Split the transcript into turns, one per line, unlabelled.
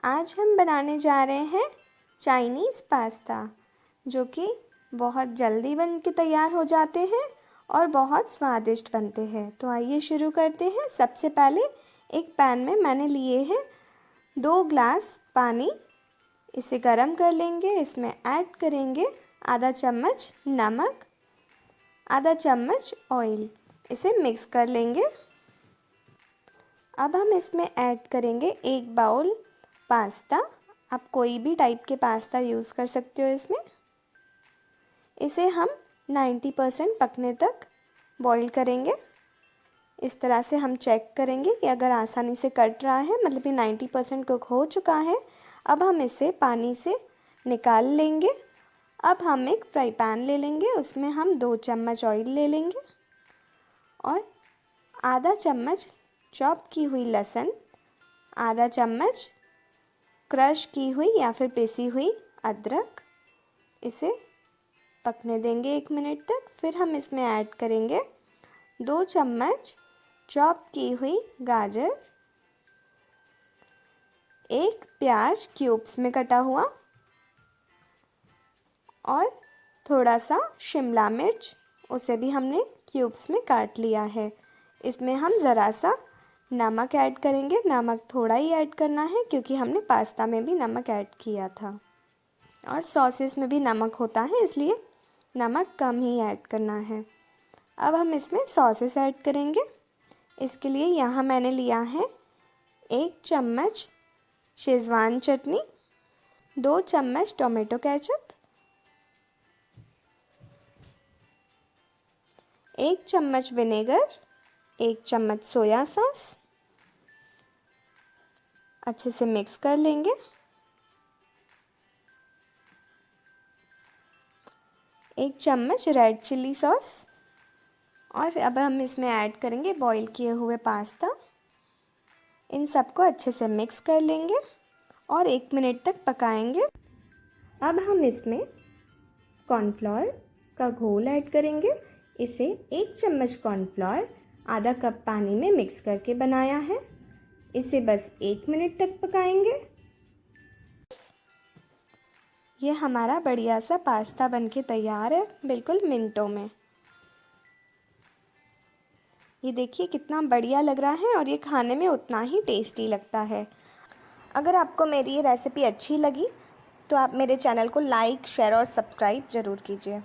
आज हम बनाने जा रहे हैं चाइनीज़ पास्ता, जो कि बहुत जल्दी बन के तैयार हो जाते हैं और बहुत स्वादिष्ट बनते हैं। तो आइए शुरू करते हैं। सबसे पहले एक पैन में मैंने लिए हैं 2 ग्लास पानी। इसे गरम कर लेंगे। इसमें ऐड करेंगे आधा चम्मच नमक, आधा चम्मच ऑयल। इसे मिक्स कर लेंगे। अब हम इसमें ऐड करेंगे 1 बाउल पास्ता। आप कोई भी टाइप के पास्ता यूज़ कर सकते हो इसमें। इसे हम 90% पकने तक बॉईल करेंगे। इस तरह से हम चेक करेंगे कि अगर आसानी से कट रहा है, मतलब कि 90% कुक हो चुका है। अब हम इसे पानी से निकाल लेंगे। अब हम एक फ्राई पैन ले लेंगे। उसमें हम 2 चम्मच ऑयल ले लेंगे और आधा चम्मच चॉप की हुई लहसुन, आधा चम्मच क्रश की हुई या फिर पिसी हुई अदरक। इसे पकने देंगे 1 मिनट तक। फिर हम इसमें ऐड करेंगे 2 चम्मच चॉप की हुई गाजर, 1 प्याज क्यूब्स में कटा हुआ और थोड़ा सा शिमला मिर्च, उसे भी हमने क्यूब्स में काट लिया है। इसमें हम ज़रा सा नमक ऐड करेंगे। नमक थोड़ा ही ऐड करना है क्योंकि हमने पास्ता में भी नमक ऐड किया था और सॉसेस में भी नमक होता है, इसलिए नमक कम ही ऐड करना है। अब हम इसमें सॉसेस ऐड करेंगे। इसके लिए यहाँ मैंने लिया है 1 चम्मच शेज़वान चटनी, 2 चम्मच टोमेटो केचप, 1 चम्मच विनेगर, 1 चम्मच सोया सॉस। अच्छे से मिक्स कर लेंगे। एक चम्मच रेड चिली सॉस और अब हम इसमें ऐड करेंगे बॉईल किए हुए पास्ता। इन सबको अच्छे से मिक्स कर लेंगे और 1 मिनट तक पकाएंगे। अब हम इसमें कॉर्नफ्लोर का घोल ऐड करेंगे। इसे 1 चम्मच कॉर्नफ्लोर आधा कप पानी में मिक्स करके बनाया है। इसे बस 1 मिनट तक पकाएंगे। ये हमारा बढ़िया सा पास्ता बनके तैयार है, बिल्कुल मिनटों में। ये देखिए कितना बढ़िया लग रहा है और ये खाने में उतना ही टेस्टी लगता है। अगर आपको मेरी ये रेसिपी अच्छी लगी तो आप मेरे चैनल को लाइक, शेयर और सब्सक्राइब ज़रूर कीजिए।